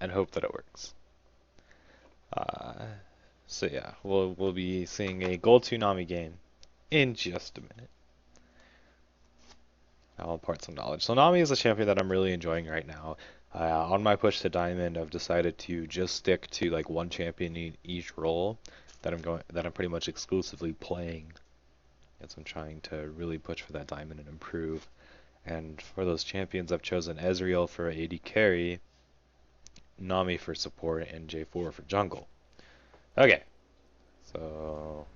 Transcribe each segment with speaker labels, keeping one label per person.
Speaker 1: and hope that it works. Uh, so yeah, we'll be seeing a Gold 2 Nami game in just a minute. I'll impart some knowledge. So Nami is a champion that I'm really enjoying right now. On my push to Diamond, I've decided to just stick to like one champion in each role that I'm pretty much exclusively playing. As I'm trying to really push for that Diamond and improve. And for those champions, I've chosen Ezreal for AD carry, Nami for support, and J4 for jungle. Okay, so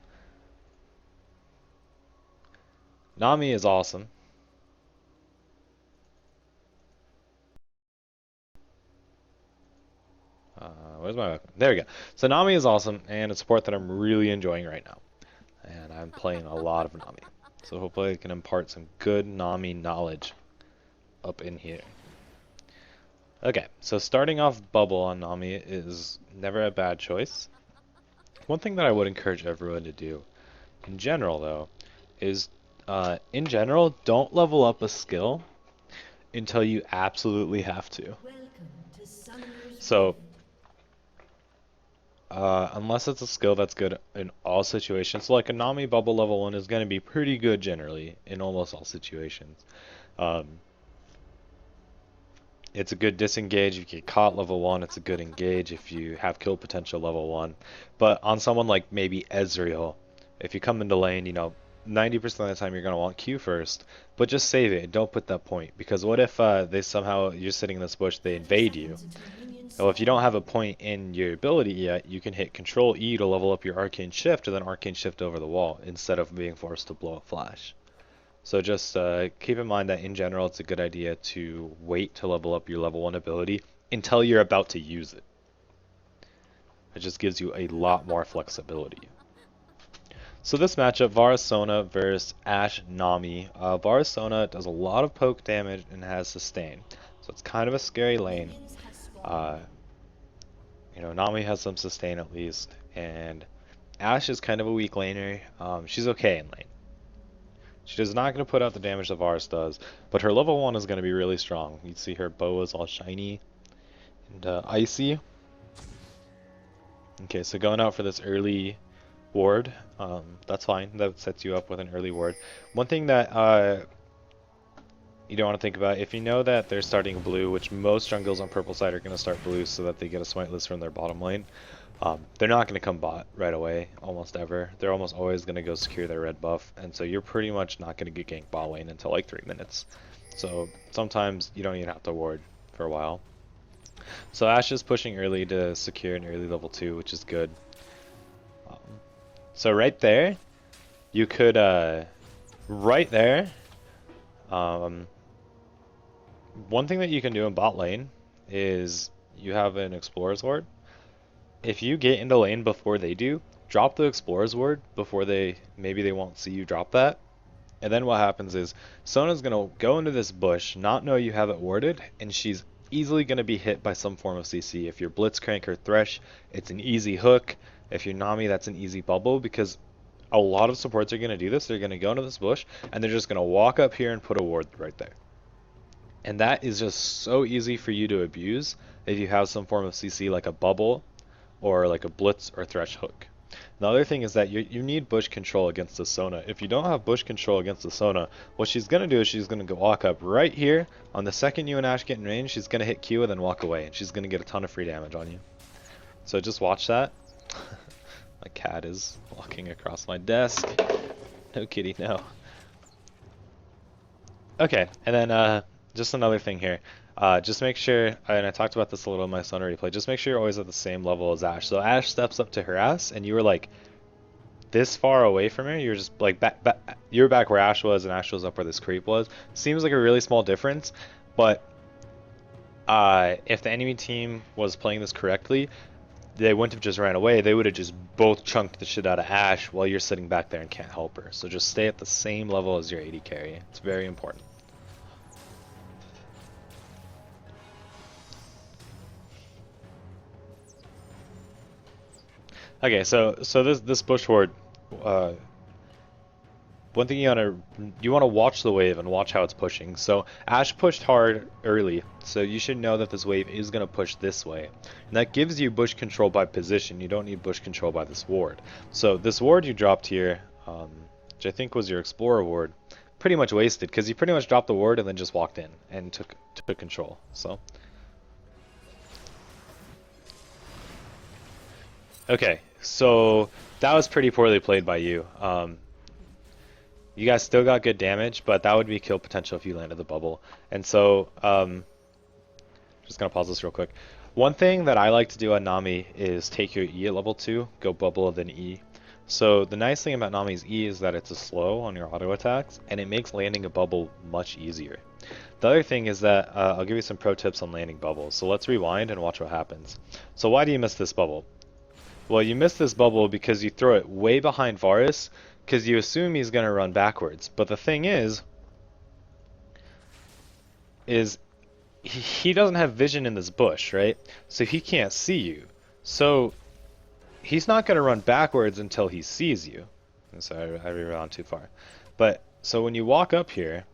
Speaker 1: Nami is awesome. Where's my weapon? There we go. So Nami is awesome, and it's a support that I'm really enjoying right now. And I'm playing a lot of Nami. So hopefully I can impart some good Nami knowledge up in here. Okay, so starting off Bubble on Nami is never a bad choice. One thing that I would encourage everyone to do, in general though, is in general, don't level up a skill until you absolutely have to. So unless it's a skill that's good in all situations. So like a Nami bubble level 1 is going to be pretty good generally in almost all situations. Um, it's a good disengage if you get caught level 1. It's a good engage if you have kill potential level 1. But on someone like maybe Ezreal, if you come into lane, 90% of the time you're going to want Q first, but just save it and don't put that point. Because what if you're sitting in this bush, they invade you? Well, if you don't have a point in your ability yet, you can hit Control E to level up your Arcane Shift, and then Arcane Shift over the wall, instead of being forced to blow a flash. So just keep in mind that in general, it's a good idea to wait to level up your level 1 ability until you're about to use it. It just gives you a lot more flexibility. So this matchup, Varus Sona versus Ashe Nami. Varus Sona does a lot of poke damage and has sustain, so it's kind of a scary lane. Uh, Nami has some sustain at least, and Ashe is kind of a weak laner. She's okay in lane. She's not going to put out the damage that Varus does, but her level 1 is going to be really strong. You see her bow is all shiny and icy. Okay, so going out for this early ward, that's fine. That sets you up with an early ward. One thing that you don't want to think about, if you know that they're starting blue, which most jungles on purple side are going to start blue so that they get a smiteless from their bottom lane, they're not going to come bot right away, almost ever. They're almost always going to go secure their red buff, and so you're pretty much not going to get ganked bot lane until like 3 minutes. So sometimes you don't even have to ward for a while. So Ashe is pushing early to secure an early level 2, which is good. So right there, you could, right there, one thing that you can do in bot lane is you have an Explorer's Ward. If you get into lane before they do, drop the Explorer's Ward before maybe they won't see you drop that. And then what happens is Sona's going to go into this bush, not know you have it warded, and she's easily going to be hit by some form of CC. If you're Blitzcrank or Thresh, it's an easy hook. If you're Nami, that's an easy bubble, because a lot of supports are going to do this. They're going to go into this bush, and they're just going to walk up here and put a ward right there. And that is just so easy for you to abuse if you have some form of CC like a bubble or like a blitz or thresh hook. The other thing is that you need bush control against the Sona. If you don't have bush control against the Sona, what she's going to do is she's going to go walk up right here. On the second you and Ashe get in range, she's going to hit Q and then walk away. And she's going to get a ton of free damage on you. So just watch that. My cat is walking across my desk. No kitty, no. Okay, and then just another thing here. Just make sure, and I talked about this a little in my Sona replay, just make sure you're always at the same level as Ashe. So Ashe steps up to harass, and you were like this far away from her. You're just like you were back where Ashe was, and Ashe was up where this creep was. Seems like a really small difference, but if the enemy team was playing this correctly, they wouldn't have just ran away. They would have just both chunked the shit out of Ashe while you're sitting back there and can't help her. So just stay at the same level as your AD carry. It's very important. Okay, so this bush ward, uh, one thing you wanna watch the wave and watch how it's pushing. So Ash pushed hard early, so you should know that this wave is gonna push this way. And that gives you bush control by position. You don't need bush control by this ward. So this ward you dropped here, which I think was your Explorer ward, pretty much wasted because you pretty much dropped the ward and then just walked in and took control. So okay, so that was pretty poorly played by you. You guys still got good damage, but that would be kill potential if you landed the bubble. And so, just gonna pause this real quick. One thing that I like to do on Nami is take your E at level 2, go bubble then E. So the nice thing about Nami's E is that it's a slow on your auto attacks, and it makes landing a bubble much easier. The other thing is that I'll give you some pro tips on landing bubbles. So let's rewind and watch what happens. So why do you miss this bubble? Well, you missed this bubble because you throw it way behind Varus because you assume he's going to run backwards. But the thing is he doesn't have vision in this bush, right? So he can't see you. So he's not going to run backwards until he sees you. Sorry, I ran too far. But so when you walk up here,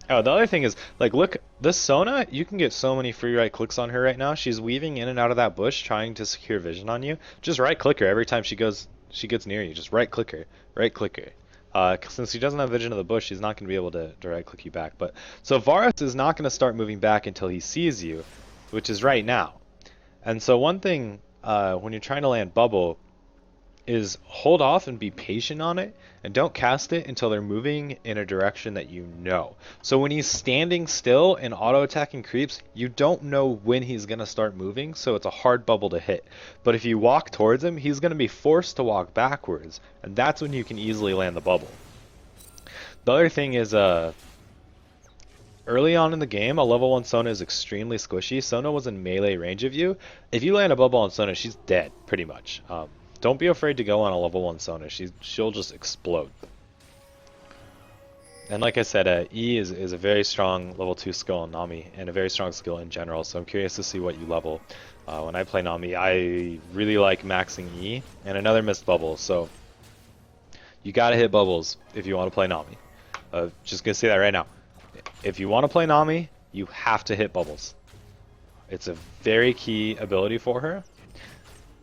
Speaker 1: oh, the other thing is, like, look, this Sona, you can get so many free right clicks on her right now. She's weaving in and out of that bush, trying to secure vision on you. Just right click her every time she gets near you. Just right click her, right click her. Since she doesn't have vision of the bush, she's not going to be able to right click you back. But so Varus is not going to start moving back until he sees you, which is right now. And so one thing when you're trying to land bubble is hold off and be patient on it and don't cast it until they're moving in a direction that you know. So when he's standing still and auto attacking creeps, you don't know when he's going to start moving, so it's a hard bubble to hit. But if you walk towards him, he's going to be forced to walk backwards, and that's when you can easily land the bubble. The other thing is early on in the game, a level 1 Sona is extremely squishy. Sona was in melee range of you. If you land a bubble on Sona, she's dead, pretty much. Don't be afraid to go on a level 1 Sona. She'll just explode. And like I said, E is a very strong level 2 skill on Nami, and a very strong skill in general, so I'm curious to see what you level. When I play Nami, I really like maxing E, and another missed bubble, so you gotta hit bubbles if you want to play Nami. Just gonna say that right now. If you want to play Nami, you have to hit bubbles. It's a very key ability for her.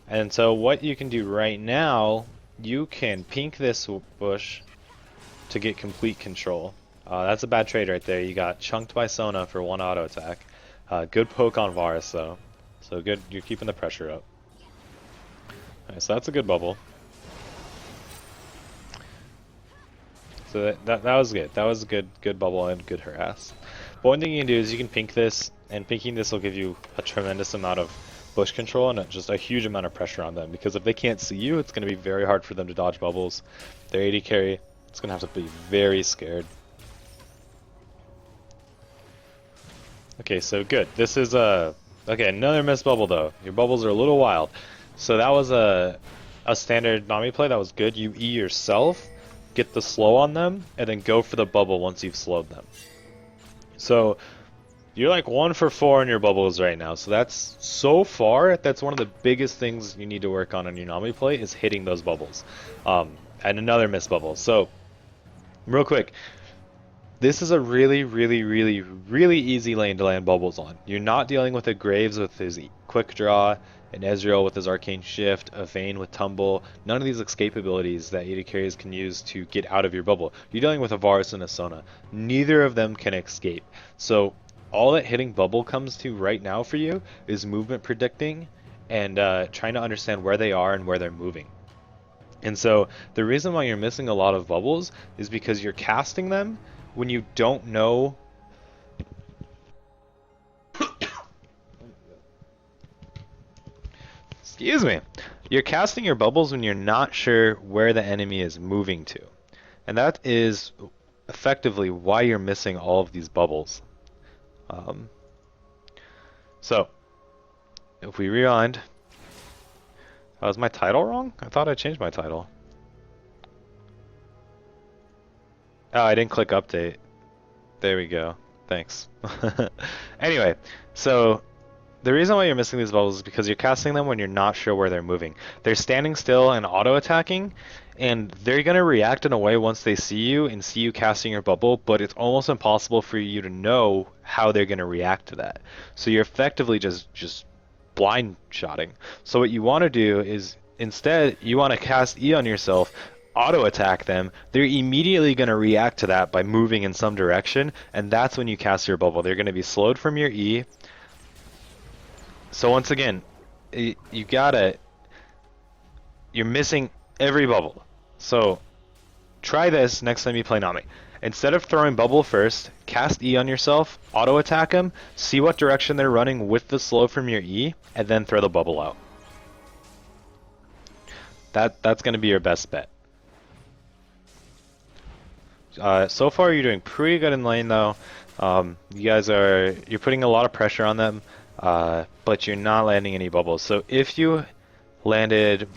Speaker 1: And so what you can do right now, you can pink this bush to get complete control. That's a bad trade right there. You got chunked by Sona for 1 auto attack. Good poke on Varus though. So good, you're keeping the pressure up. Alright, so that's a good bubble. So that was good. That was a good bubble and good harass. But one thing you can do is you can pink this, and pinking this will give you a tremendous amount of bush control and just a huge amount of pressure on them, because if they can't see you, it's going to be very hard for them to dodge bubbles. Their AD carry, it's going to have to be very scared. Okay, so good. This is okay, another missed bubble though. Your bubbles are a little wild. So that was a standard Nami play that was good. You E yourself, get the slow on them, and then go for the bubble once you've slowed them. So you're like 1 for 4 in your bubbles right now, so that's so far, that's one of the biggest things you need to work on in your Nami play is hitting those bubbles. And another missed bubble. So, real quick, this is a really easy lane to land bubbles on. You're not dealing with a Graves with his quick draw, an Ezreal with his arcane shift, a Vayne with tumble. None of these escape abilities that AD carries can use to get out of your bubble. You're dealing with a Varus and a Sona. Neither of them can escape. So all that hitting bubble comes to right now for you is movement predicting and trying to understand where they are and where they're moving. And so the reason why you're missing a lot of bubbles is because you're casting them when you don't know. Excuse me. You're casting your bubbles when you're not sure where the enemy is moving to. And that is effectively why you're missing all of these bubbles. So, if we rewind, was my title wrong? I thought I changed my title. Oh, I didn't click update. There we go. Thanks. Anyway, so The reason why you're missing these bubbles is because you're casting them when you're not sure where they're moving. They're standing still and auto-attacking, and they're going to react in a way once they see you and see you casting your bubble, but it's almost impossible for you to know how they're going to react to that. So you're effectively just blind shotting. So what you want to do is instead you want to cast E on yourself, auto attack them. They're immediately going to react to that by moving in some direction, and that's when you cast your bubble. They're going to be slowed from your E. So once again, you gotta, you're missing every bubble. So try this next time you play Nami. Instead of throwing bubble first, cast E on yourself, auto attack them, see what direction they're running with the slow from your E, and then throw the bubble out. That's gonna be your best bet. So far you're doing pretty good in lane though. You're putting a lot of pressure on them. But you're not landing any bubbles. So if you landed,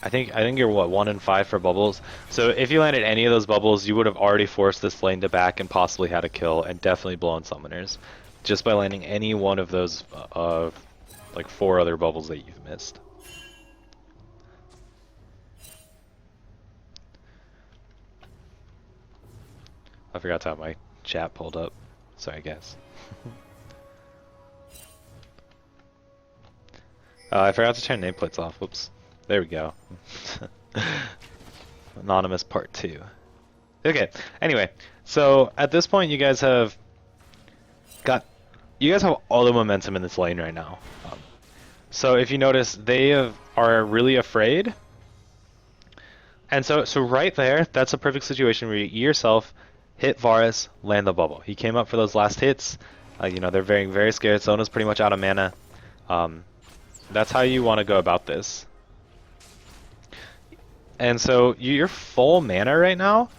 Speaker 1: I think you're what, 1 in 5 for bubbles. So if you landed any of those bubbles, you would have already forced this lane to back and possibly had a kill and definitely blown summoners, just by landing any one of those like 4 other bubbles that you've missed. I forgot to have my chat pulled up. Sorry guys. I forgot to turn nameplates off. Whoops. There we go. Anonymous part 2. Okay, anyway. So, at this point, you guys have all the momentum in this lane right now. So, if you notice, are really afraid. And so right there, that's a perfect situation where you E yourself, hit Varus, land the bubble. He came up for those last hits. They're very, very scared. Sona's pretty much out of mana. That's how you want to go about this. And so you're full mana right now.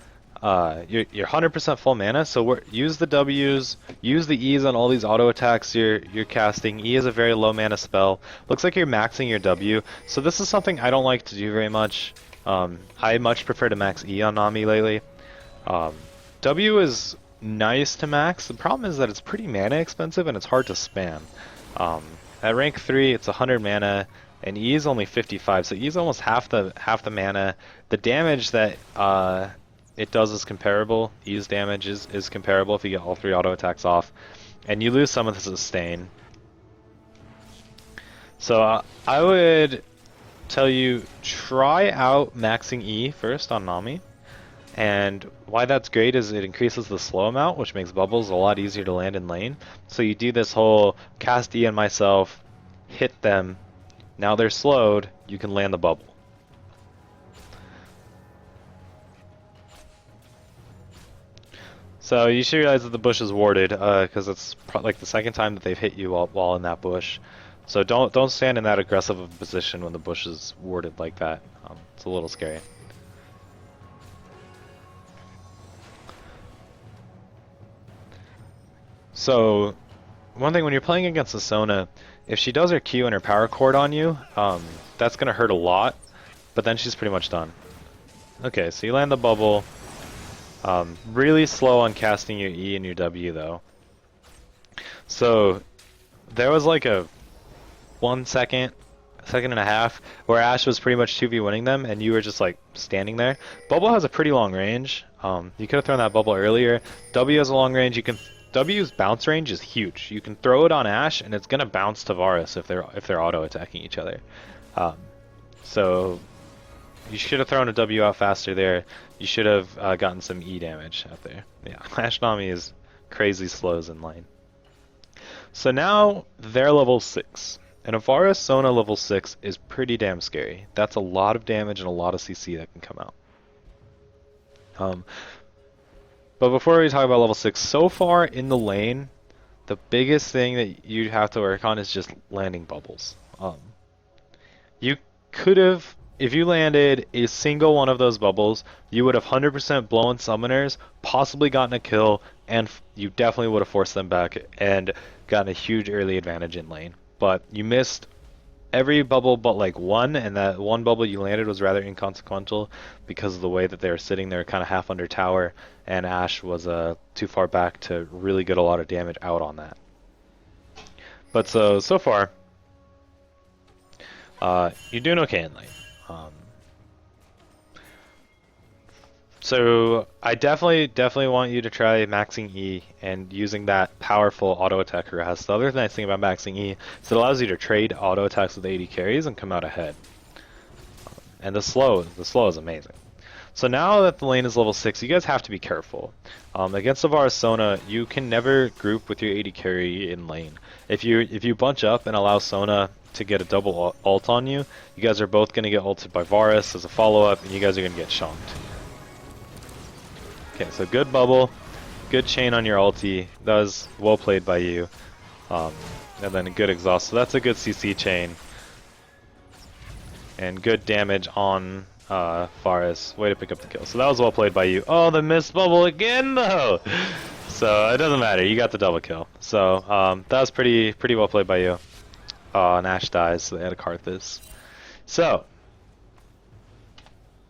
Speaker 1: You're 100% full mana. So use the W's, use the E's on all these auto attacks you're casting. E is a very low mana spell. Looks like you're maxing your W. So this is something I don't like to do very much. I much prefer to max E on Nami lately. W is nice to max. The problem is that it's pretty mana expensive and it's hard to spam. At rank 3, it's 100 mana, and E is only 55, so E is almost half the mana. The damage that it does is comparable. E's damage is comparable if you get all 3 auto attacks off, and you lose some of the sustain. So I would tell you, try out maxing E first on Nami. And why that's great is it increases the slow amount, which makes bubbles a lot easier to land in lane. So you do this whole cast E on myself, hit them, now they're slowed, you can land the bubble. So you should realize that the bush is warded, because it's like the second time that they've hit you while in that bush. So don't stand in that aggressive of a position when the bush is warded like that. It's a little scary. So, one thing when you're playing against a Sona, if she does her Q and her power chord on you, that's gonna hurt a lot, but then she's pretty much done. Okay, so you land the bubble. Really slow on casting your E and your W though. So, there was like a 1 second, second and a half, where Ashe was pretty much 2v winning them, and you were just like standing there. Bubble has a pretty long range. You could have thrown that bubble earlier. W has a long range. W's bounce range is huge. You can throw it on Ashe, and it's gonna bounce to Varus if they're auto attacking each other. So you should have thrown a W out faster there. You should have gotten some E damage out there. Yeah, Ashe Nami is crazy slows in lane. So now they're level 6. And a Varus Sona level 6 is pretty damn scary. That's a lot of damage and a lot of CC that can come out. But before we talk about level 6, so far in the lane, the biggest thing that you have to work on is just landing bubbles. You could have, if you landed a single one of those bubbles, you would have 100% blown summoners, possibly gotten a kill, and you definitely would have forced them back and gotten a huge early advantage in lane. But you missed every bubble but like one, and that one bubble you landed was rather inconsequential because of the way that they were sitting there kind of half under tower, and Ashe was too far back to really get a lot of damage out on that. But so far, you're doing okay in lane. Um, so I definitely want you to try maxing E and using that powerful auto attack rest. The other nice thing about maxing E is it allows you to trade auto attacks with AD carries and come out ahead. And the slow is amazing. So now that the lane is level 6, you guys have to be careful. Against the Varus Sona, you can never group with your AD carry in lane. If you bunch up and allow Sona to get a double ult on you, you guys are both going to get ulted by Varus as a follow-up, and you guys are going to get shonked. Okay, so good bubble, good chain on your ulti. That was well played by you. And then a good exhaust. So that's a good CC chain. And good damage on Varus. Way to pick up the kill. So that was well played by you. Oh, the missed bubble again, though! So it doesn't matter. You got the double kill. So that was pretty well played by you. And Ashe dies, so they had a Karthus. So,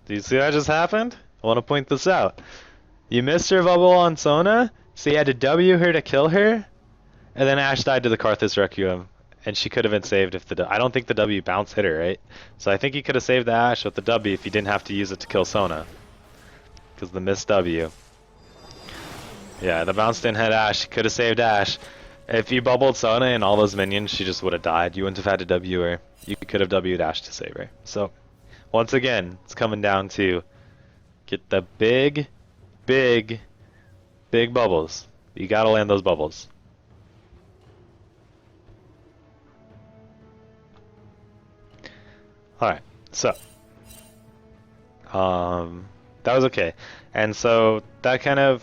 Speaker 1: do you see what just happened? I want to point this out. You missed your bubble on Sona, so you had to W her to kill her, and then Ashe died to the Karthus Requiem. And she could have been saved if I don't think the W bounce hit her, right? So I think he could have saved the Ashe with the W if he didn't have to use it to kill Sona. Because the missed W. Yeah, the bounce didn't hit Ashe. He could have saved Ashe. If you bubbled Sona and all those minions, she just would have died. You wouldn't have had to W her. You could have W'd Ashe to save her. So, once again, it's coming down to get the big bubbles. You gotta land those bubbles. Alright, so that was okay. And so that kind of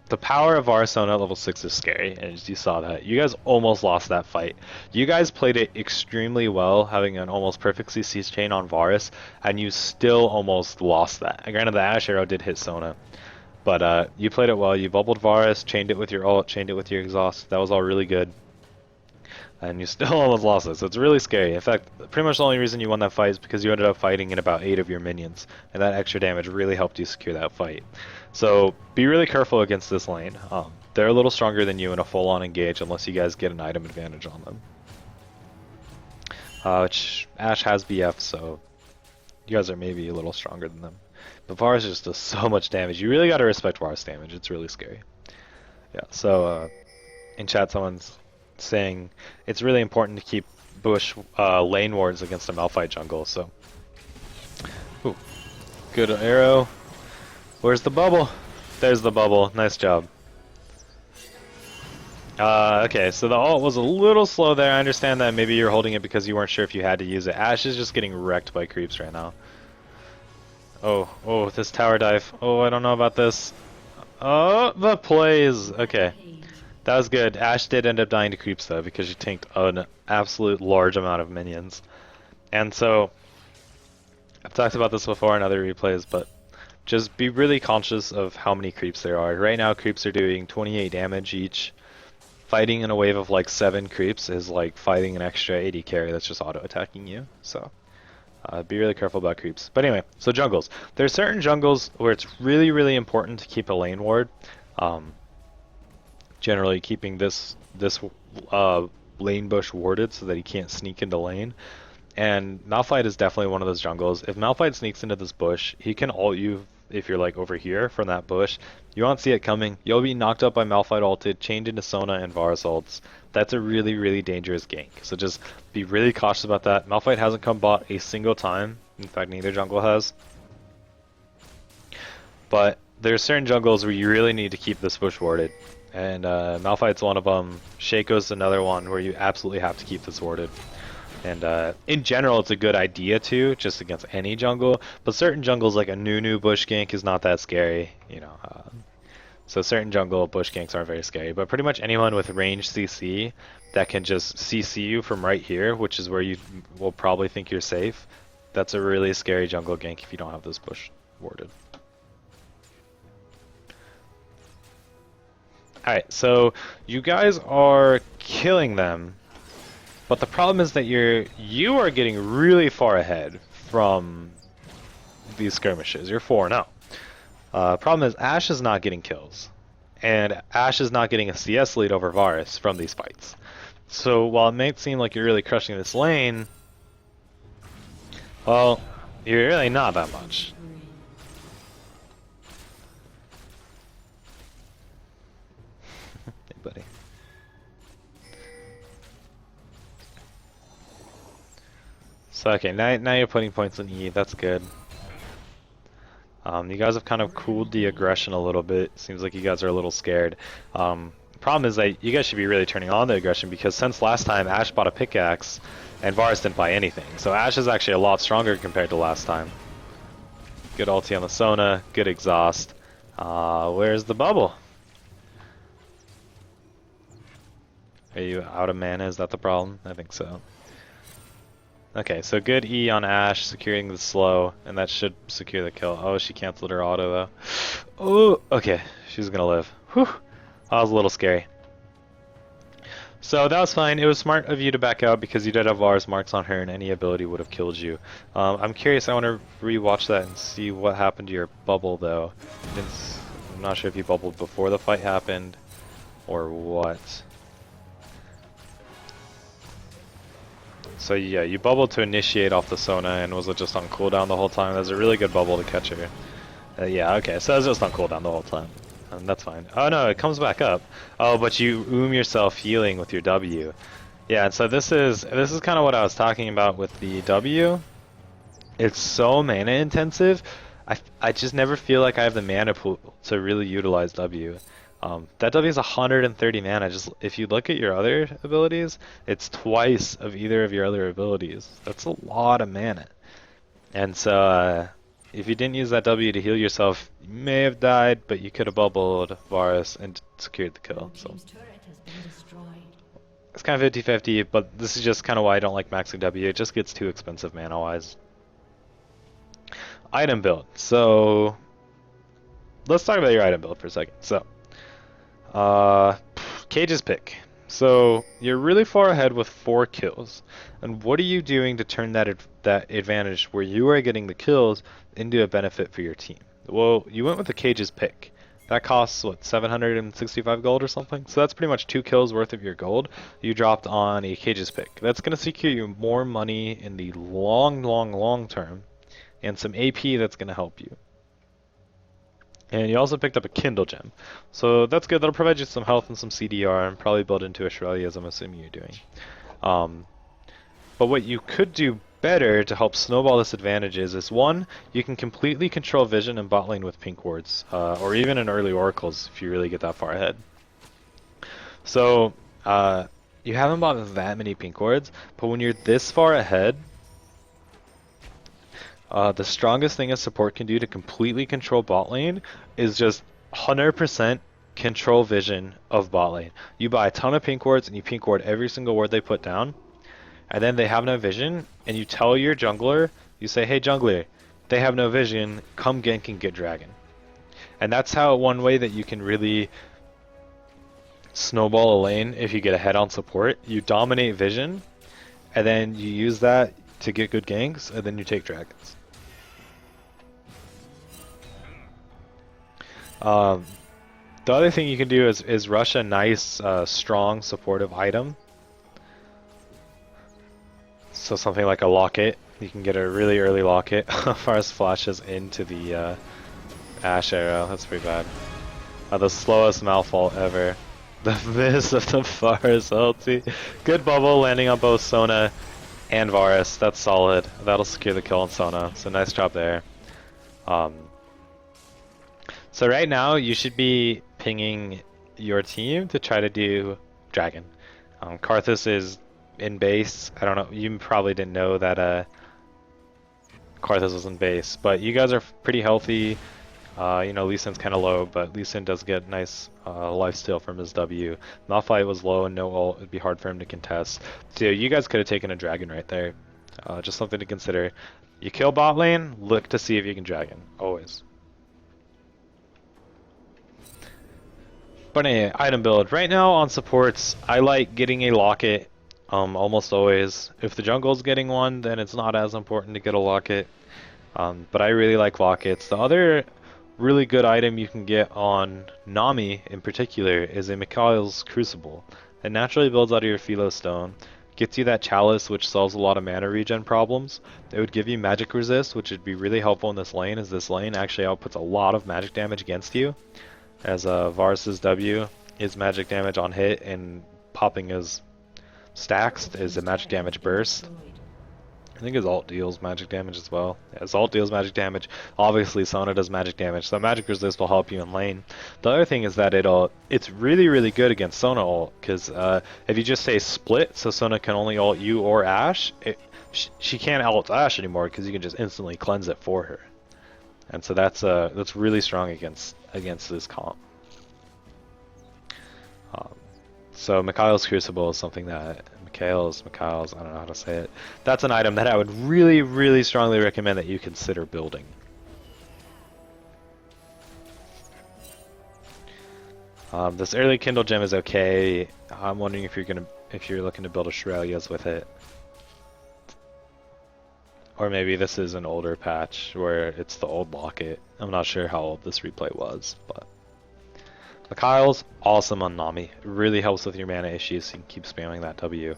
Speaker 1: the power of Arsona at level 6 is scary, and as you saw that. You guys almost lost that fight. You guys played it extremely well, having an almost perfect CC chain on Varus, and you still almost lost that. And granted, the Ashe arrow did hit Sona, but you played it well. You bubbled Varus, chained it with your ult, chained it with your exhaust. That was all really good. And you still almost lost it, so it's really scary. In fact, pretty much the only reason you won that fight is because you ended up fighting in about 8 of your minions, and that extra damage really helped you secure that fight. So be really careful against this lane. They're a little stronger than you in a full-on engage unless you guys get an item advantage on them. Which Ashe has BF, so you guys are maybe a little stronger than them. But Varus just does so much damage. You really got to respect Varus damage. It's really scary. Yeah, so in chat someone's saying it's really important to keep bush lane wards against a Malphite jungle, so ooh, good arrow. Where's the bubble? There's the bubble. Nice job. Okay, so the ult was a little slow there. I understand that maybe you're holding it because you weren't sure if you had to use it. Ashe is just getting wrecked by creeps right now. Oh, this tower dive. Oh, I don't know about this. Oh, the plays. Okay. That was good. Ashe did end up dying to creeps though because she tanked an absolute large amount of minions. And so, I've talked about this before in other replays, but just be really conscious of how many creeps there are. Right now creeps are doing 28 damage each. Fighting in a wave of like 7 creeps is like fighting an extra 80 carry that's just auto attacking you. So, be really careful about creeps. But anyway, so jungles. There's certain jungles where it's really important to keep a lane ward. Generally keeping this lane bush warded so that he can't sneak into lane. And Malphite is definitely one of those jungles. If Malphite sneaks into this bush, he can ult you if you're like over here from that bush. You won't see it coming. You'll be knocked up by Malphite ulted, chained into Sona and Varus ults. That's a really dangerous gank. So just be really cautious about that. Malphite hasn't come bot a single time. In fact, neither jungle has. But there's certain jungles where you really need to keep this bush warded. And Malphite's one of them. Shaco's another one where you absolutely have to keep this warded. And in general, it's a good idea to, just against any jungle. But certain jungles, like a Nunu bush gank, is not that scary, you know. So certain jungle bush ganks aren't very scary. But pretty much anyone with range CC that can just CC you from right here, which is where you will probably think you're safe, that's a really scary jungle gank if you don't have this bush warded. Alright, so you guys are killing them, but the problem is that you are getting really far ahead from these skirmishes. You're 4-0. Problem is Ashe is not getting kills, and Ashe is not getting a CS lead over Varus from these fights. So while it may seem like you're really crushing this lane, well, you're really not that much. Hey, buddy. So okay, now you're putting points in E. That's good. You guys have kind of cooled the aggression a little bit. Seems like you guys are a little scared. Problem is that you guys should be really turning on the aggression, because since last time Ashe bought a pickaxe and Varus didn't buy anything. So Ashe is actually a lot stronger compared to last time. Good ulti on the Sona, good exhaust. Where's the bubble? Are you out of mana? Is that the problem? I think so. Okay, so good E on Ashe, securing the slow, and that should secure the kill. Oh, she canceled her auto though. Oh, okay, she's gonna live. Whew, that was a little scary. So that was fine. It was smart of you to back out because you did have Varus marks on her, and any ability would have killed you. I'm curious. I want to rewatch that and see what happened to your bubble though. I'm not sure if you bubbled before the fight happened or what. So yeah, you bubbled to initiate off the Sona, and was it just on cooldown the whole time? That's a really good bubble to catch her. Yeah, okay, so it's just on cooldown the whole time. That's fine. Oh no, it comes back up. Oh, but you yourself healing with your W. Yeah, and so this is kind of what I was talking about with the W. It's so mana intensive. I just never feel like I have the mana pool to really utilize W. That W is 130 mana. Just if you look at your other abilities, it's twice of either of your other abilities. That's a lot of mana. And so if you didn't use that W to heal yourself, you may have died, but you could have bubbled Varus and secured the kill. So it's kind of 50-50, but this is just kind of why I don't like maxing W. It just gets too expensive mana-wise. Item build. So let's talk about your item build for a second. So Cage's pick. So you're really far ahead with 4 kills, and what are you doing to turn that advantage where you are getting the kills into a benefit for your team? Well, you went with the Cage's pick. That costs what, 765 gold or something? So that's pretty much 2 kills worth of your gold you dropped on a Cage's pick. That's going to secure you more money in the long term, and some AP that's going to help you. And you also picked up a Kindle gem. So that's good. That'll provide you some health and some CDR, and probably build into a Shrelia, as I'm assuming you're doing. But what you could do better to help snowball this advantage is, one, you can completely control vision and bot lane with pink wards, or even in early oracles if you really get that far ahead. So you haven't bought that many pink wards, but when you're this far ahead, the strongest thing a support can do to completely control bot lane is just 100% control vision of bot lane. You buy a ton of pink wards and you pink ward every single ward they put down, and then they have no vision, and you tell your jungler, you say, hey jungler, they have no vision, come gank and get dragon. And that's how one way that you can really snowball a lane if you get ahead on support. You dominate vision, and then you use that to get good ganks, and then you take dragons. The other thing you can do is rush a nice, strong, supportive item. So something like a locket. You can get a really early locket. Varus flashes into the Ashe arrow. That's pretty bad. The slowest Malfault ever. The miss of the Varus ulti. Good bubble landing on both Sona and Varus. That's solid. That'll secure the kill on Sona. So nice job there. So right now you should be pinging your team to try to do dragon. Karthus is in base. I don't know. You probably didn't know that Karthus was in base, but you guys are pretty healthy. You know, Lee Sin's kind of low, but Lee Sin does get nice lifesteal from his W. Malphite was low and no ult. It'd be hard for him to contest. So you guys could have taken a dragon right there. Just something to consider. You kill bot lane, look to see if you can dragon. Always. But anyway, item build. Right now on supports, I like getting a locket almost always. If the jungle's getting one, then it's not as important to get a locket. But I really like lockets. The other really good item you can get on Nami in particular is a Mikhail's Crucible. It naturally builds out of your Philo Stone, gets you that Chalice, which solves a lot of mana regen problems. It would give you magic resist, which would be really helpful in this lane, as this lane actually outputs a lot of magic damage against you, as Varus's W is magic damage on hit, and popping his stacks is a magic damage burst. I think his ult deals magic damage as well. Yeah, his ult deals magic damage. Obviously, Sona does magic damage, so magic resist will help you in lane. The other thing is that it's really, really good against Sona ult, because if you just say split, so Sona can only ult you or Ashe, she can't ult Ashe anymore, because you can just instantly cleanse it for her. And so that's really strong against this comp. So Mikhail's Crucible is something that Mikhail's, I don't know how to say it. That's an item that I would really, really strongly recommend that you consider building. This early Kindle gem is okay. I'm wondering if you're looking to build a Shurelya's with it. Or maybe this is an older patch where it's the old locket. I'm not sure how old this replay was, but Mikhail's awesome on Nami. It really helps with your mana issues, so you can keep spamming that W.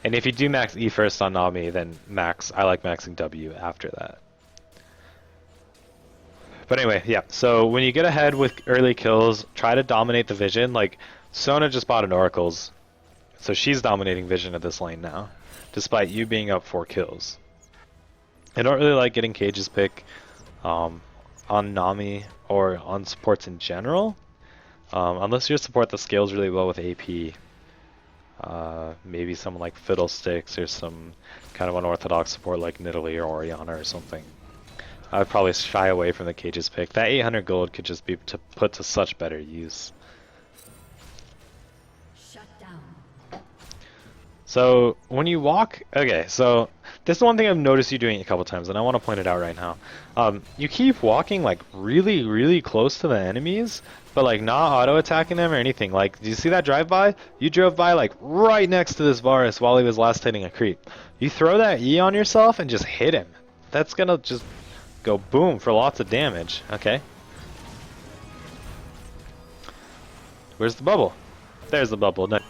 Speaker 1: And if you do max E first on Nami, then I like maxing W after that. But anyway, yeah, so when you get ahead with early kills, try to dominate the vision. Like, Sona just bought an Oracle's, so she's dominating vision at this lane now, despite you being up 4 kills. I don't really like getting Cage's pick on Nami or on supports in general, unless your support that scales really well with AP. Maybe someone like Fiddlesticks or some kind of unorthodox support like Nidalee or Orianna or something. I'd probably shy away from the Cage's pick. That 800 gold could just be put to such better use.
Speaker 2: Shut down.
Speaker 1: So when you walk, okay, so this is one thing I've noticed you doing a couple times, and I want to point it out right now. You keep walking like really, really close to the enemies, but like not auto-attacking them or anything. Like, do you see that drive-by? You drove by like right next to this Varus while he was last hitting a creep. You throw that E on yourself and just hit him. That's gonna just go boom for lots of damage. Okay. Where's the bubble? There's the bubble. No.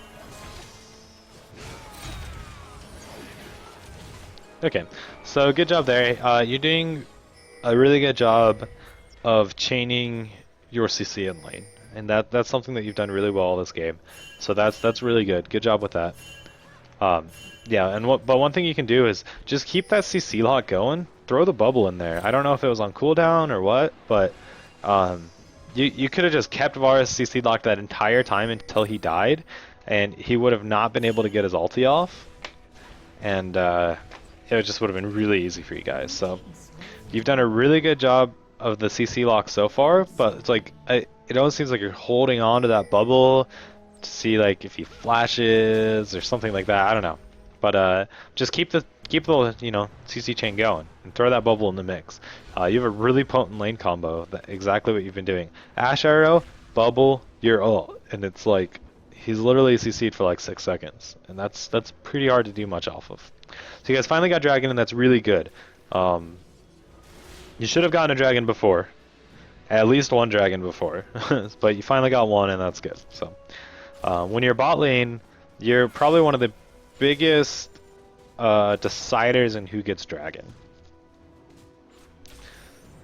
Speaker 1: Okay, so good job there. You're doing a really good job of chaining your CC in lane, and that's something that you've done really well this game. So that's really good. Good job with that. Yeah, and but one thing you can do is just keep that CC lock going. Throw the bubble in there. I don't know if it was on cooldown or what, but you could have just kept Varus CC locked that entire time until he died, and he would have not been able to get his ulti off, and it just would have been really easy for you guys. So you've done a really good job of the CC lock so far, but it's like it almost seems like you're holding on to that bubble to see like if he flashes or something like that. I don't know, but just keep the CC chain going and throw that bubble in the mix. You have a really potent lane combo. Exactly what you've been doing. Ashe arrow, bubble, your ult, and it's like he's literally CC'd for like 6 seconds, and that's pretty hard to do much off of. So you guys finally got dragon, and that's really good. You should have gotten a dragon before, at least one dragon before, but you finally got one, and that's good. So when you're bot lane, you're probably one of the biggest deciders in who gets dragon.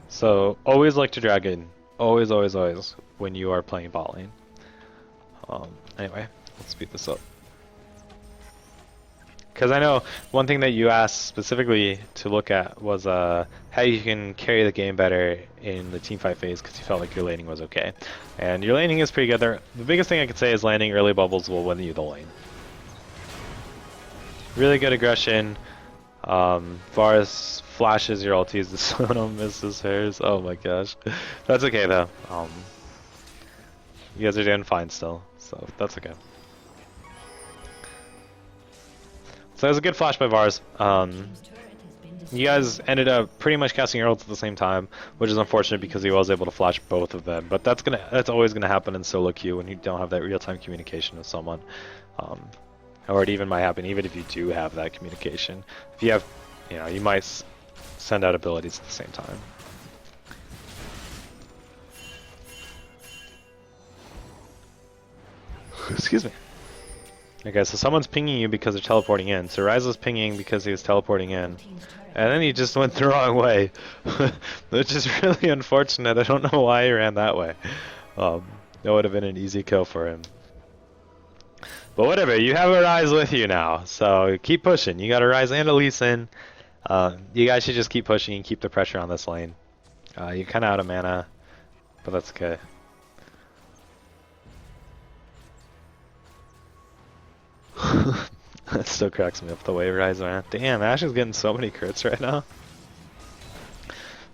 Speaker 1: So always like to dragon, always when you are playing bot lane. Anyway, let's speed this up. Because I know one thing that you asked specifically to look at was how you can carry the game better in the teamfight phase, because you felt like your laning was okay. And your laning is pretty good there. The biggest thing I could say is landing early bubbles will win you the lane. Really good aggression. Varus flashes your ultis, the Sona misses hers. Oh my gosh. That's okay though. You guys are doing fine still, so that's okay. So that was a good flash by Varus. You guys ended up pretty much casting your ults at the same time, which is unfortunate because he was able to flash both of them. But that's always gonna happen in solo queue when you don't have that real-time communication with someone. Or it even might happen even if you do have that communication. If you have, you might send out abilities at the same time. Excuse me. Okay, so someone's pinging you because they're teleporting in. So Ryza's pinging because he was teleporting in. And then he just went the wrong way. Which is really unfortunate. I don't know why he ran that way. That would have been an easy kill for him. But whatever, you have a Ryze with you now. So keep pushing. You got a Ryze and a Lee Sin. You guys should just keep pushing and keep the pressure on this lane. You're kind of out of mana, but that's okay. That still cracks me up the way Ryze man. Damn, Ash is getting so many crits right now.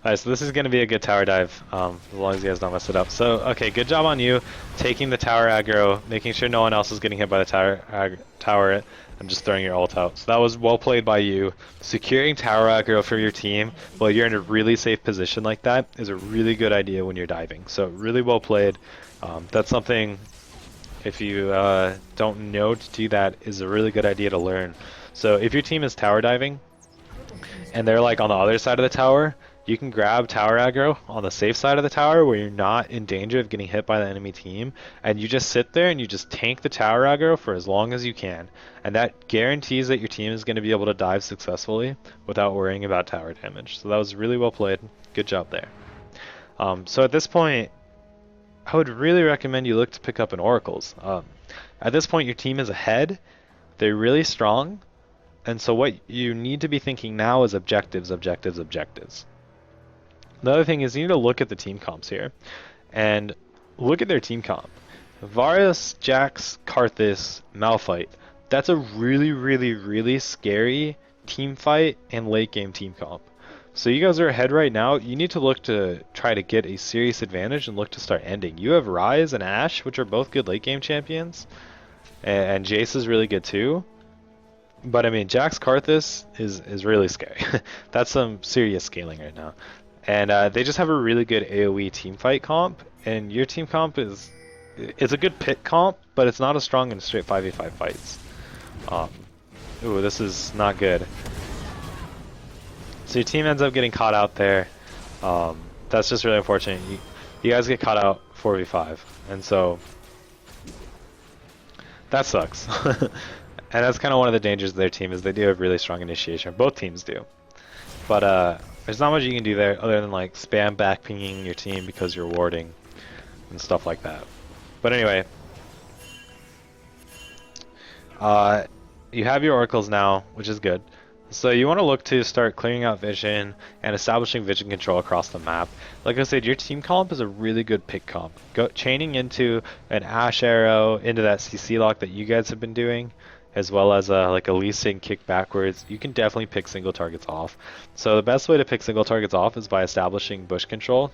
Speaker 1: Alright, so this is going to be a good tower dive, as long as you guys don't mess it up. So, okay, good job on you taking the tower aggro, making sure no one else is getting hit by the tower, and just throwing your ult out. So that was well played by you. Securing tower aggro for your team while you're in a really safe position like that is a really good idea when you're diving. So really well played. That's something, if you don't know to do that, is a really good idea to learn. So if your team is tower diving, and they're like on the other side of the tower, you can grab tower aggro on the safe side of the tower where you're not in danger of getting hit by the enemy team, and you just sit there and you just tank the tower aggro for as long as you can, and that guarantees that your team is going to be able to dive successfully without worrying about tower damage. So that was really well played. Good job there. So at this point, I would really recommend you look to pick up an Oracles. At this point, your team is ahead. They're really strong. And so what you need to be thinking now is objectives, objectives, objectives. The other thing is you need to look at the team comps here. And look at their team comp. Varus, Jax, Karthus, Malphite. That's a really, really, really scary team fight and late game team comp. So you guys are ahead right now. You need to look to try to get a serious advantage and look to start ending. You have Ryze and Ashe, which are both good late game champions. And Jace is really good too. But I mean, Jax Karthus is really scary. That's some serious scaling right now. And they just have a really good AoE teamfight comp. And your team comp it's a good pit comp, but it's not as strong in straight 5v5 fights. Ooh, this is not good. So your team ends up getting caught out there. That's just really unfortunate. You guys get caught out 4v5. And so that sucks. And that's kind of one of the dangers of their team is they do have really strong initiation. Both teams do. But there's not much you can do there other than like spam back pinging your team because you're warding and stuff like that. But anyway, you have your oracles now, which is good. So you want to look to start clearing out vision and establishing vision control across the map. Like I said, your team comp is a really good pick comp. Chaining into an Ashe arrow into that CC lock that you guys have been doing, as well as like a Lee Sin kick backwards, you can definitely pick single targets off. So the best way to pick single targets off is by establishing bush control,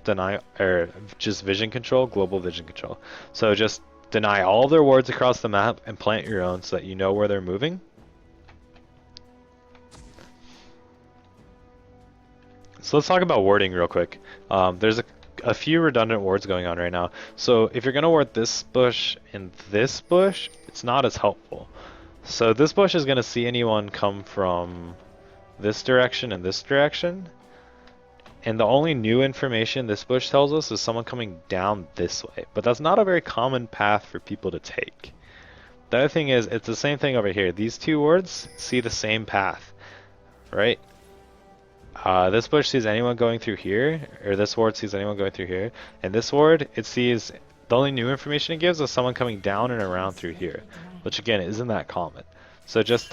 Speaker 1: or just vision control, global vision control. So just deny all their wards across the map and plant your own so that you know where they're moving. So let's talk about warding real quick. There's a few redundant wards going on right now. So if you're going to ward this bush and this bush, it's not as helpful. So this bush is going to see anyone come from this direction and this direction. And the only new information this bush tells us is someone coming down this way. But that's not a very common path for people to take. The other thing is, it's the same thing over here. These two wards see the same path, right? This bush sees anyone going through here, or this ward sees anyone going through here. And this ward, it sees, the only new information it gives is someone coming down and around through here. Which again, isn't that common. So just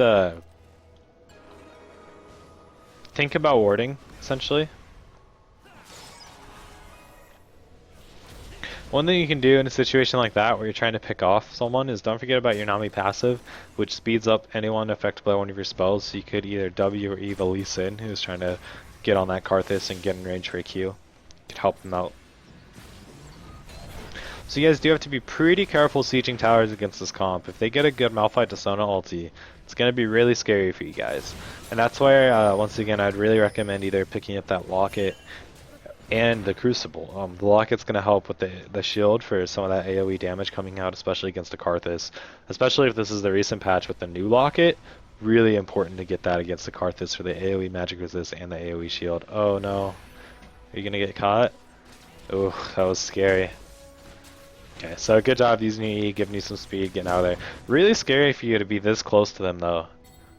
Speaker 1: think about warding, essentially. One thing you can do in a situation like that where you're trying to pick off someone is don't forget about your Nami passive, which speeds up anyone affected by one of your spells. So you could either W or E the Lee Sin, who's trying to get on that Karthus and get in range for a Q. You could help them out. So you guys do have to be pretty careful sieging towers against this comp. If they get a good Malphite to Sona ulti, it's going to be really scary for you guys. And that's why, once again, I'd really recommend either picking up that Locket and the Crucible. The Locket's going to help with the shield for some of that AoE damage coming out, especially against a Karthus. Especially if this is the recent patch with the new Locket. Really important to get that against the Karthus for the AoE magic resist and the AoE shield. Oh no. Are you going to get caught? Oh, that was scary. Okay, so good job using your E, giving you some speed, getting out of there. Really scary for you to be this close to them though.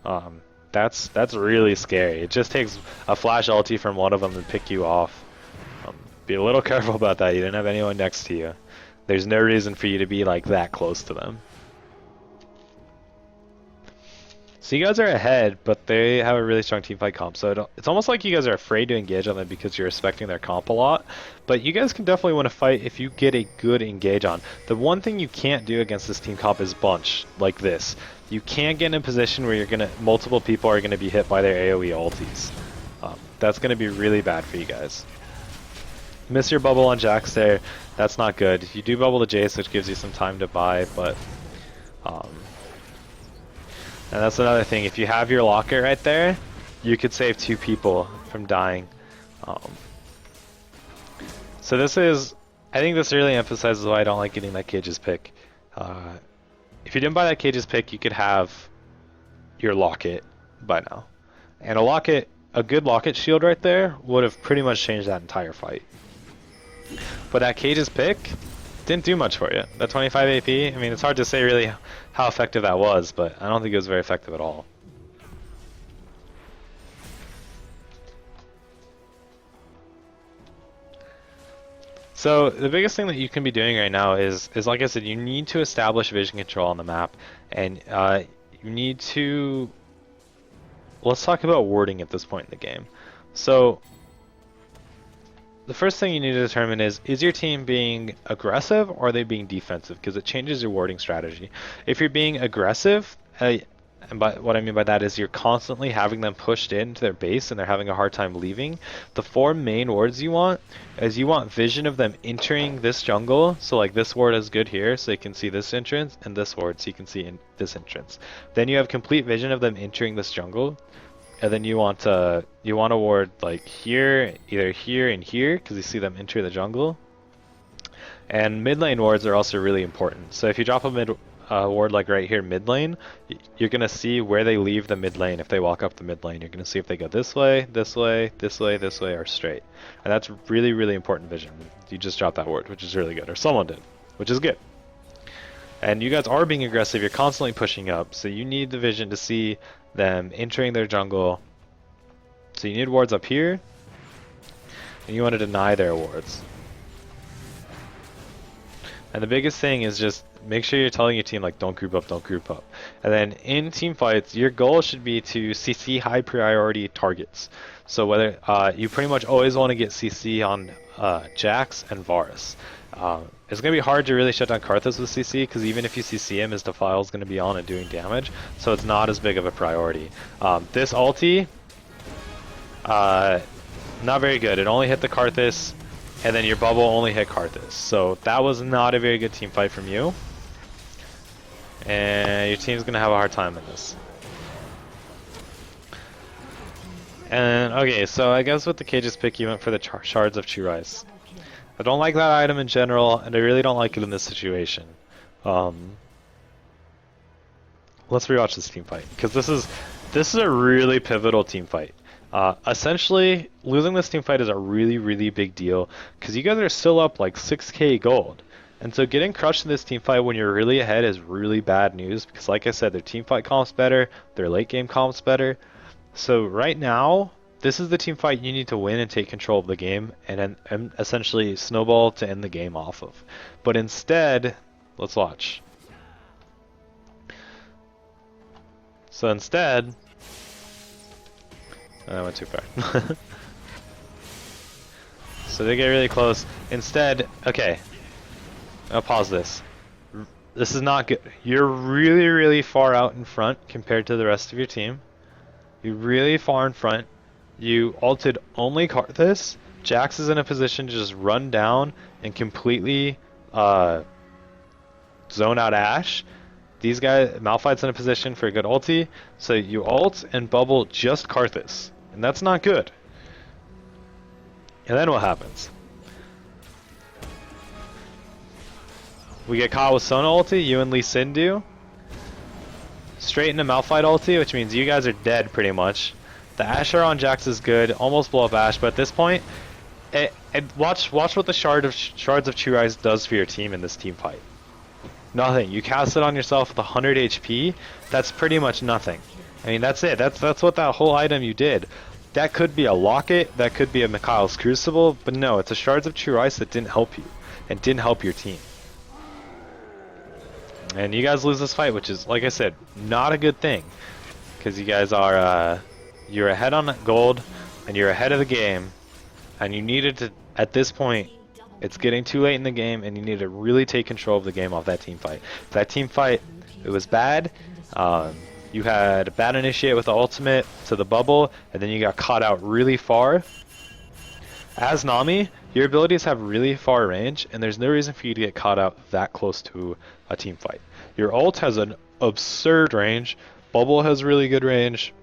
Speaker 1: Um, that's really scary. It just takes a flash ulti from one of them to pick you off. Be a little careful about that. You didn't have anyone next to you. There's no reason for you to be like that close to them. So you guys are ahead, but they have a really strong teamfight comp. So it's almost like you guys are afraid to engage on them because you're respecting their comp a lot. But you guys can definitely win a fight if you get a good engage on. The one thing you can't do against this team comp is bunch like this. You can't get in a position where multiple people are gonna be hit by their AoE ultis. That's gonna be really bad for you guys. Miss your bubble on Jax there. That's not good. You do bubble the Jace, which gives you some time to buy, but and that's another thing. If you have your locket right there, you could save 2 people from dying. So I think this really emphasizes why I don't like getting that Cage's pick. If you didn't buy that Cage's pick, you could have your locket by now. And a good locket shield right there would have pretty much changed that entire fight. But that Cage's pick didn't do much for you. That 25 AP, I mean, it's hard to say really how effective that was, but I don't think it was very effective at all. So the biggest thing that you can be doing right now is like I said, you need to establish vision control on the map, and you need to. Let's talk about warding at this point in the game. So the first thing you need to determine is your team being aggressive or are they being defensive? Because it changes your warding strategy. If you're being aggressive, and what I mean by that is you're constantly having them pushed into their base and they're having a hard time leaving. The 4 main wards you want is you want vision of them entering this jungle. So like this ward is good here, so you can see this entrance, and this ward so you can see in this entrance. Then you have complete vision of them entering this jungle. And then you want a ward like here, either here and here, because you see them enter the jungle. And mid lane wards are also really important. So if you drop a ward like right here mid lane, you're gonna see where they leave the mid lane. If they walk up the mid lane, you're gonna see if they go this way, this way, this way, this way, or straight. And that's really, really important vision. You just dropped that ward, which is really good, or someone did, which is good. And you guys are being aggressive. You're constantly pushing up, so you need the vision to see them entering their jungle. So you need wards up here, and you want to deny their wards. And the biggest thing is just make sure you're telling your team like don't group up, don't group up. And then in team fights, your goal should be to CC high priority targets. So whether you pretty much always want to get CC on Jax and Varus. It's going to be hard to really shut down Karthus with CC, because even if you CC him, his Defile is going to be on and doing damage, so it's not as big of a priority. This ulti, not very good. It only hit the Karthus, and then your bubble only hit Karthus. So that was not a very good team fight from you. And your team's going to have a hard time in this. And okay, so I guess with the Cage's pick, you went for the Shards of True Ice. I don't like that item in general, and I really don't like it in this situation. Let's rewatch this team fight, because this is a really pivotal team fight. Essentially, losing this team fight is a really, really big deal, because you guys are still up like 6k gold. And so getting crushed in this team fight when you're really ahead is really bad news, because like I said, their team fight comp's better, their late game comp's better. So right now, this is the team fight you need to win and take control of the game, and essentially snowball to end the game off of. But instead, let's watch. So instead, I went too far. So they get really close. Instead, okay, I'll pause this. This is not good. You're really, really far out in front compared to the rest of your team. You're really far in front. You ulted only Karthus. Jax is in a position to just run down and completely zone out Ashe. These guys, Malphite's in a position for a good ulti. So you ult and bubble just Karthus. And that's not good. And then what happens? We get caught with Sona ulti, you and Lee Sin do. Straight into Malphite ulti, which means you guys are dead pretty much. The Asher on Jax is good, almost blow up Ashe, but at this point, And watch what the shards of True Eyes does for your team in this team fight. Nothing. You cast it on yourself with 100 HP. That's pretty much nothing. I mean, that's it. That's what that whole item you did. That could be a locket. That could be a Mikhail's Crucible. But no, it's a shards of true ice that didn't help you and didn't help your team. And you guys lose this fight, which is, like I said, not a good thing, because you guys are you're ahead on gold and you're ahead of the game, and you needed to, at this point, it's getting too late in the game, and you need to really take control of the game off that team fight. That team fight, it was bad. You had a bad initiate with the ultimate to the bubble, and then you got caught out really far. As Nami, your abilities have really far range, and there's no reason for you to get caught out that close to a team fight. Your ult has an absurd range, bubble has really good range,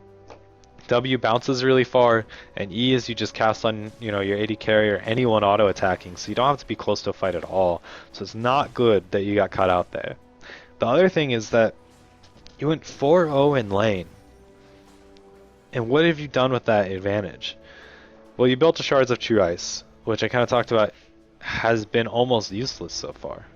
Speaker 1: W bounces really far, and E is you just cast on, you know, your AD carry or anyone auto attacking, so you don't have to be close to a fight at all. So it's not good that you got caught out there. The other thing is that you went 4-0 in lane. And what have you done with that advantage? Well, you built a Shards of True Ice, which I kind of talked about has been almost useless so far.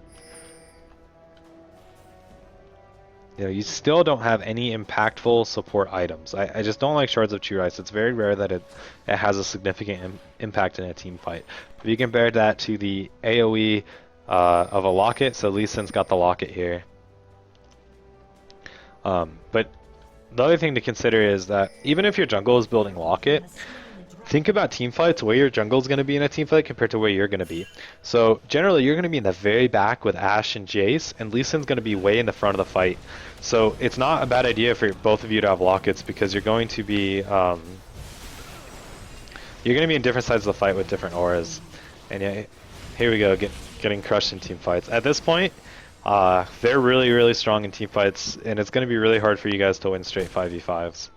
Speaker 1: You know, you still don't have any impactful support items. I just don't like Shards of True Ice. It's very rare that it has a significant impact in a team fight. If you compare that to the AoE of a locket, so Lee Sin's got the locket here. But the other thing to consider is that even if your jungle is building locket, think about team fights, where your jungle is going to be in a team fight compared to where you're going to be. So generally you're going to be in the very back with Ashe and Jace, and Lee Sin's going to be way in the front of the fight. So it's not a bad idea for both of you to have lockets, because you're going to be in different sides of the fight with different auras. And yeah, here we go, getting crushed in team fights. At this point, they're really, really strong in team fights, and it's going to be really hard for you guys to win straight 5v5s.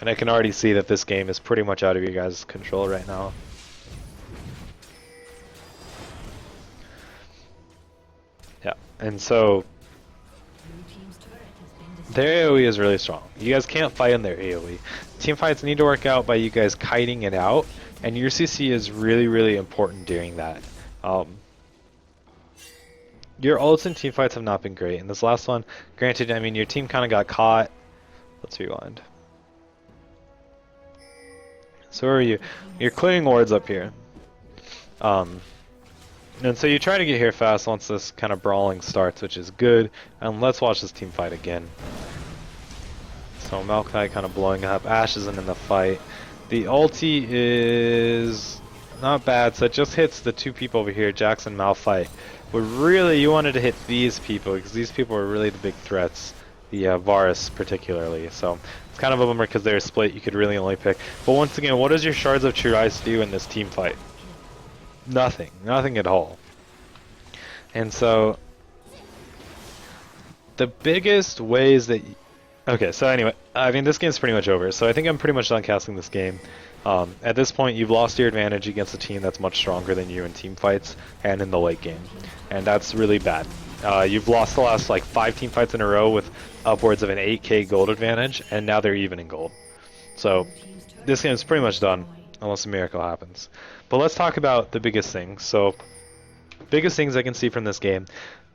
Speaker 1: And I can already see that this game is pretty much out of your guys' control right now. Yeah, and so their AoE is really strong. You guys can't fight in their AoE. Team fights need to work out by you guys kiting it out, and your CC is really, really important during that. Your ults in team fights have not been great. In this last one, granted, I mean, your team kind of got caught. Let's rewind. So where are you? You're clearing wards up here. And so you try to get here fast once this kind of brawling starts, which is good. And let's watch this team fight again. So Malphite kind of blowing up. Ashe isn't in the fight. The ulti is not bad, so it just hits the two people over here, Jax and Malphite. But really, you wanted to hit these people, because these people are really the big threats. The Varus particularly. So it's kind of a bummer because they're split. You could really only pick. But once again, what does your Shards of True Ice do in this team fight? Nothing. Nothing at all. And so the biggest ways that... Okay, so anyway, I mean, this game's pretty much over. So I think I'm pretty much done casting this game. At this point, you've lost your advantage against a team that's much stronger than you in team fights and in the late game. And that's really bad. You've lost the last like 5 team fights in a row with upwards of an 8k gold advantage, and now they're even in gold. So this game is pretty much done, unless a miracle happens. But let's talk about the biggest things. So biggest things I can see from this game.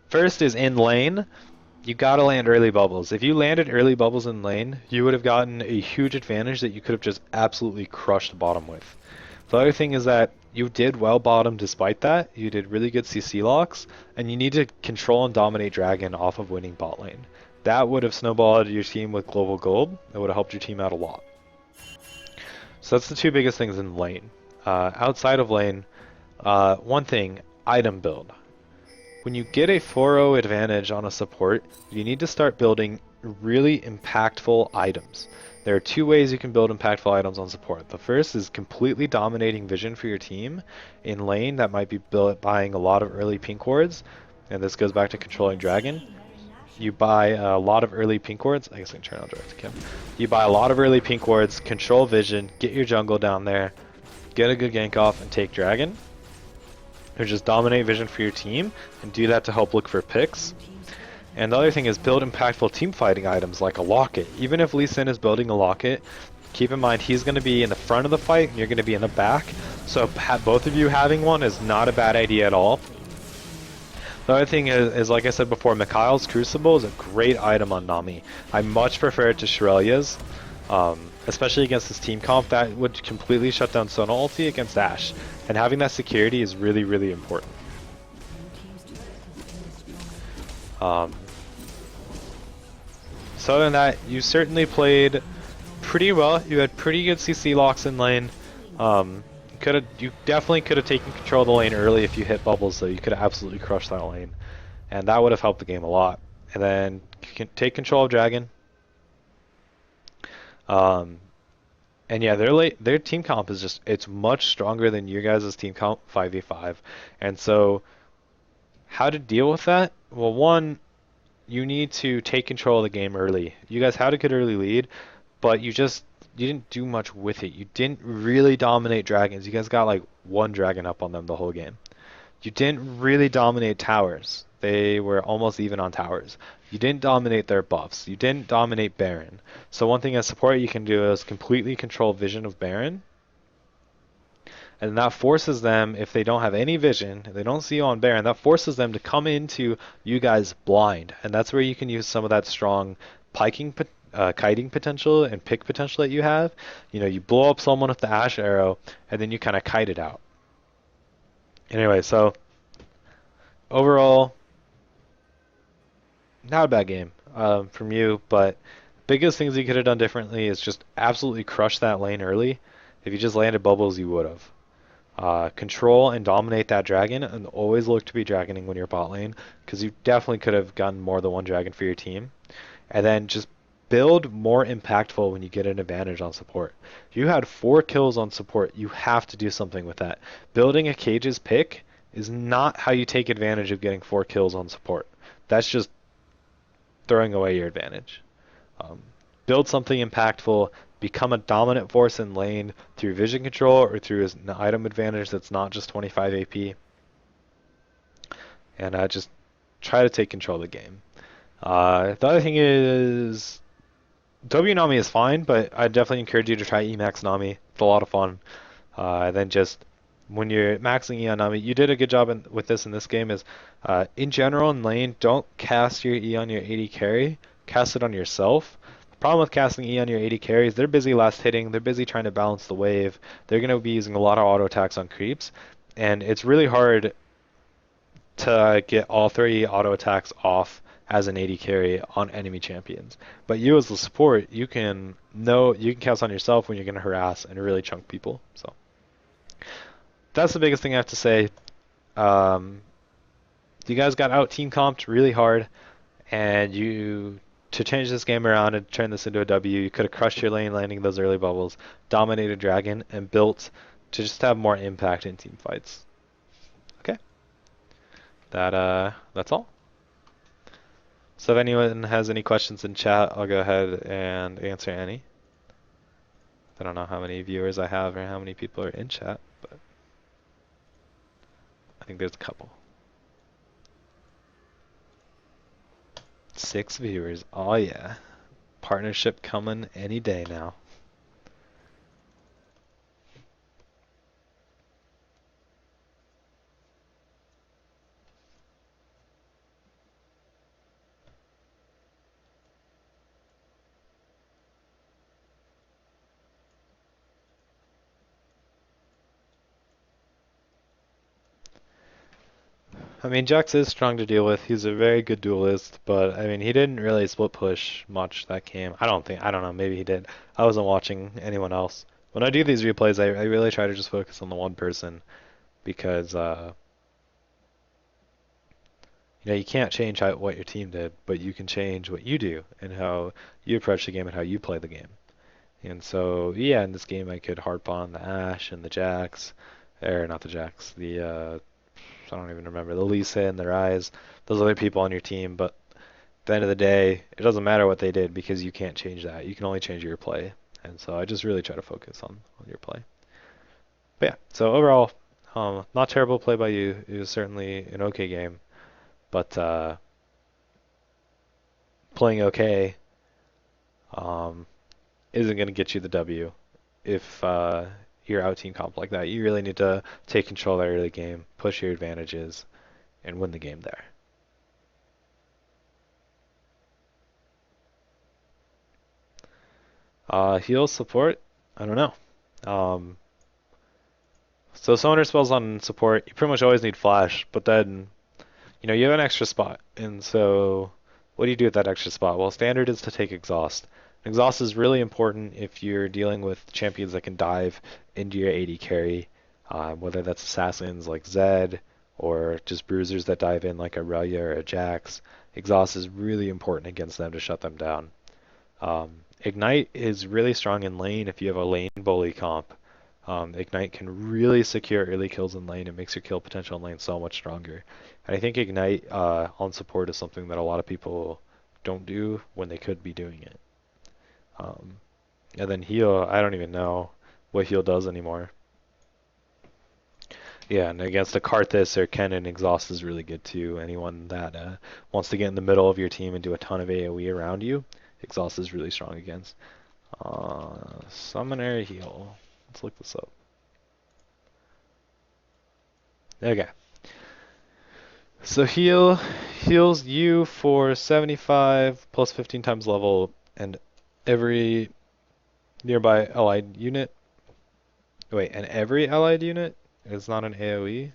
Speaker 1: First is in lane, you gotta land early bubbles. If you landed early bubbles in lane, you would have gotten a huge advantage that you could have just absolutely crushed bottom with. The other thing is that you did well bottom despite that. You did really good CC locks, and you need to control and dominate Dragon off of winning bot lane. That would have snowballed your team with global gold. It would have helped your team out a lot. So that's the two biggest things in lane. Outside of lane, one thing, item build. When you get a 4-0 advantage on a support, you need to start building really impactful items. There are 2 ways you can build impactful items on support. The first is completely dominating vision for your team. In lane, that might be built buying a lot of early pink wards, and this goes back to controlling Dragon. You buy a lot of early pink wards. I guess I can turn on direct cam. You buy a lot of early pink wards, control vision, get your jungle down there, get a good gank off, and take Dragon. Or just dominate vision for your team, and do that to help look for picks. And the other thing is build impactful team fighting items like a locket. Even if Lee Sin is building a locket, keep in mind he's going to be in the front of the fight and you're going to be in the back. So both of you having one is not a bad idea at all. The other thing is like I said before, Mikhail's Crucible is a great item on Nami. I much prefer it to Shirelia's, especially against this team comp that would completely shut down Sona ulti against Ashe. And having that security is really, really important. Um, so other than that, you certainly played pretty well. You had pretty good CC locks in lane. You definitely could have taken control of the lane early if you hit bubbles, so you could have absolutely crushed that lane, and that would have helped the game a lot. And then you can take control of Dragon. Um, and yeah, their team comp is it's much stronger than your guys' team comp 5v5. And so how to deal with that? Well, one, you need to take control of the game early. You guys had a good early lead, but you didn't do much with it. You didn't really dominate dragons. You guys got like one dragon up on them the whole game. You didn't really dominate towers. They were almost even on towers. You didn't dominate their buffs. You didn't dominate Baron. So one thing as support you can do is completely control vision of Baron. And that forces them, if they don't have any vision, if they don't see you on Baron, that forces them to come into you guys blind. And that's where you can use some of that strong kiting potential and pick potential that you have. You know, you blow up someone with the Ashe arrow, and then you kind of kite it out. Anyway, so overall, not a bad game from you, but biggest things you could have done differently is just absolutely crush that lane early. If you just landed bubbles, you would have. Control and dominate that dragon, and always look to be dragoning when you're bot lane, because you definitely could have gotten more than one dragon for your team. And then just build more impactful when you get an advantage on support. You had 4 kills on support. You have to do something with that. Building a cages pick is not how you take advantage of getting 4 kills on support. That's just throwing away your advantage. Um, Build something impactful, become a dominant force in lane through vision control or through an item advantage that's not just 25 AP, and just try to take control of the game. The other thing is, W Nami is fine, but I definitely encourage you to try Emax Nami. It's a lot of fun. Then just when you're maxing E on Nami, you did a good job with this in this game. Is in general in lane, don't cast your E on your AD carry. Cast it on yourself. The problem with casting E on your AD carries, they're busy last hitting. They're busy trying to balance the wave. They're going to be using a lot of auto attacks on creeps, and it's really hard to get all 3 auto attacks off as an AD carry on enemy champions. But you as the support, you can cast on yourself when you're going to harass and really chunk people. So that's the biggest thing I have to say. You guys got out team comped really hard, and to change this game around and turn this into a W, you could have crushed your lane landing those early bubbles, dominated Dragon, and built to just have more impact in team fights. Okay, that's all. So if anyone has any questions in chat, I'll go ahead and answer any. I don't know how many viewers I have or how many people are in chat, but I think there's a couple. 6 viewers. Oh yeah. Partnership coming any day now. I mean, Jax is strong to deal with. He's a very good duelist, but I mean, he didn't really split push much that game. I don't know, maybe he did. I wasn't watching anyone else. When I do these replays, I really try to just focus on the one person because, you can't change what your team did, but you can change what you do and how you approach the game and how you play the game. And so, yeah, in this game, I could harp on the Ashe and the Jax, or not the Jax, I don't even remember, the Lisa and the Ryze, those other people on your team, but at the end of the day, it doesn't matter what they did because you can't change that. You can only change your play. And so I just really try to focus on your play. But yeah, so overall, not terrible play by you. It was certainly an okay game, but playing okay. Um, isn't going to get you the W if you're out team comp like that. You really need to take control early of the game, push your advantages, and win the game there. Heal support, I don't know. Um, so summoner spells on support, you pretty much always need flash, but then you have an extra spot, and so what do you do with that extra spot? Well, standard is to take exhaust. Exhaust is really important if you're dealing with champions that can dive into your AD carry, whether that's assassins like Zed or just bruisers that dive in like a Relia or a Jax. Exhaust is really important against them to shut them down. Ignite is really strong in lane if you have a lane bully comp. Ignite can really secure early kills in lane. It makes your kill potential in lane so much stronger. And I think Ignite on support is something that a lot of people don't do when they could be doing it. Um, and then heal, I don't even know what heal does anymore. Yeah, and against a Karthus or Kennen, Exhaust is really good too. Anyone that wants to get in the middle of your team and do a ton of AoE around you, Exhaust is really strong against. Summoner heal. Let's look this up. Okay. So heals you for 75 plus 15 times level and every nearby allied unit. Wait, and every allied unit is not an AoE?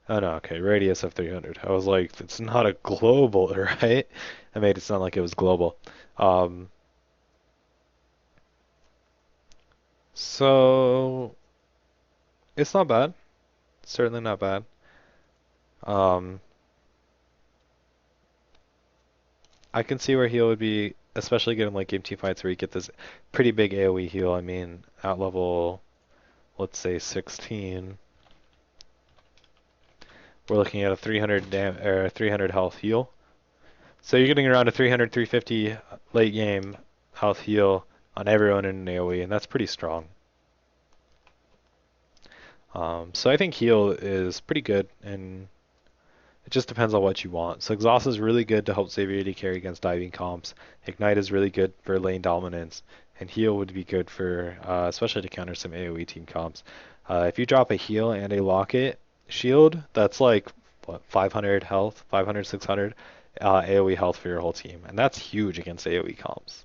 Speaker 1: Oh no, okay, radius of 300. I was like, it's not a global, right? I made it sound like it was global. Um, so it's not bad. Certainly not bad. Um, I can see where heal would be, especially given like game team fights where you get this pretty big AoE heal. I mean, at level, let's say 16, we're looking at a 300 or 300 health heal. So you're getting around a 300, 350 late game health heal on everyone in an AoE, and that's pretty strong. So I think heal is pretty good, and it just depends on what you want. So Exhaust is really good to help save your AD carry against diving comps. Ignite is really good for lane dominance, and heal would be good for, especially to counter some AoE team comps. If you drop a heal and a locket shield, that's like what 500 health, 500, 600 AoE health for your whole team, and that's huge against AoE comps.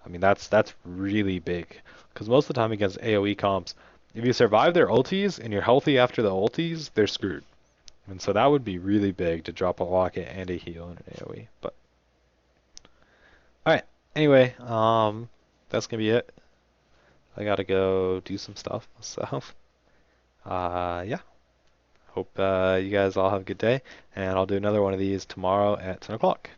Speaker 1: I mean, that's really big because most of the time against AoE comps, if you survive their ultis and you're healthy after the ultis, they're screwed. And so that would be really big to drop a locket and a heal in an AoE. But all right. Anyway, that's gonna be it. I gotta go do some stuff. So, yeah. Hope you guys all have a good day, and I'll do another one of these tomorrow at 10 o'clock.